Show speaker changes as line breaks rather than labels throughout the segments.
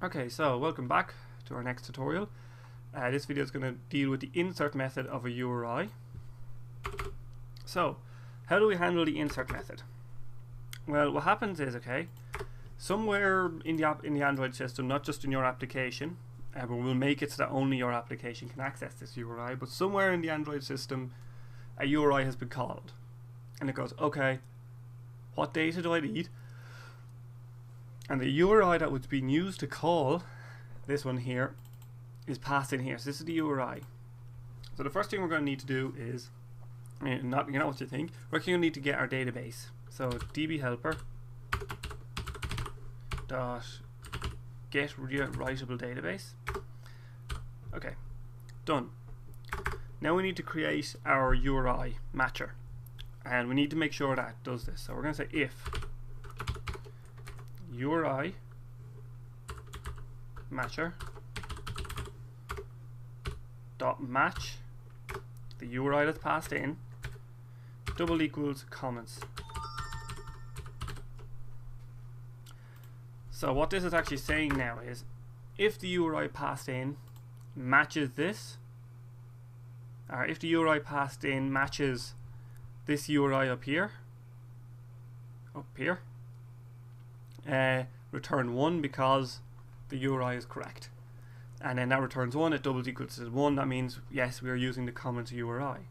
Okay, so welcome back to our next tutorial. This video is going to deal with the insert method of a URI. So, how do we handle the insert method? Well, what happens is, somewhere in the Android system, not just in your application, but we'll make it so that only your application can access this URI, but somewhere in the Android system, a URI has been called. And it goes, okay, what data do I need? And the URI that was being used to call this one here is passed in here. So this is the URI. So the first thing we're going to need to do is, you know what you think, we're actually going to need to get our database. So db helper dot get writable database. Okay, done. Now we need to create our URI matcher, and we need to make sure that it does this. So we're going to say if URI matcher dot match the URI that's passed in double equals comments. So what this is actually saying now is if the URI passed in matches this, or if the URI passed in matches this URI up here, return 1 because the URI is correct, and then that returns 1. It doubles equals to 1. That means yes, we are using the comment URI.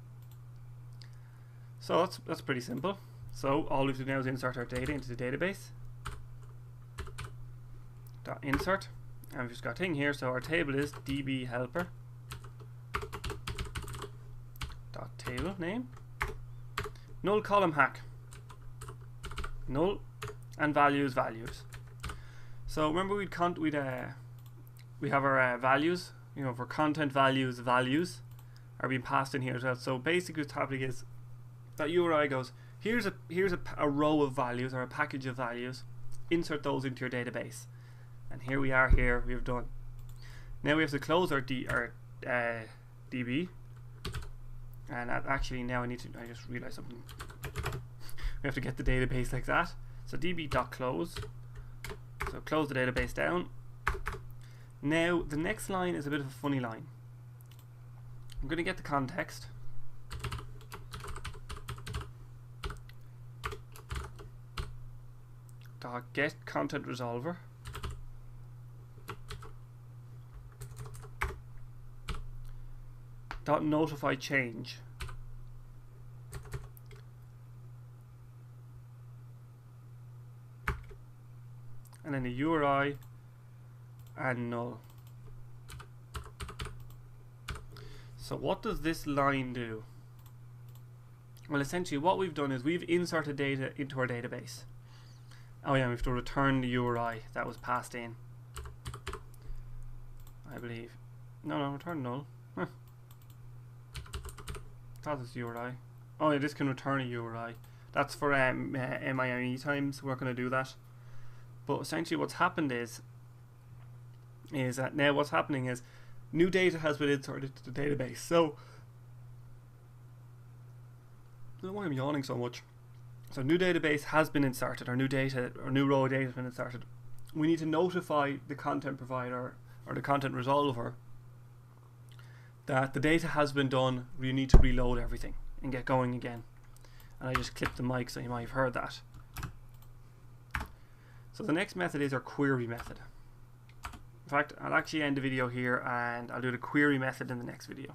So that's pretty simple. So all we have to do now is insert our data into the database. Dot insert, and we've just got a thing here. So our table is db helper dot table name null column hack null and values. So remember we have our values, for content values are being passed in here as well. So basically what's happening is that URI goes, here's a row of values or a package of values, insert those into your database, and here we are. Here we've done. Now we have to close our DB, and actually now I just realized something. We have to get the database like that. So db.close. So close the database down. Now the next line is a bit of a funny line. I'm going to get the context. Get content resolver. Notify change. And then the URI and null. So what does this line do? Well, essentially what we've done is we've inserted data into our database. Oh yeah, we have to return the URI that was passed in, I believe. No, return null. That is URI. Oh yeah, this can return a URI. That's for MIME times. We're going to do that. But essentially what's happened is that now what's happening is new data has been inserted to the database. So I don't know why I'm yawning so much. So new database has been inserted, or new row of data has been inserted. We need to notify the content provider or the content resolver that the data has been done. We need to reload everything and get going again. And I just clipped the mic, so you might have heard that. So the next method is our query method. In fact, I'll actually end the video here and I'll do the query method in the next video.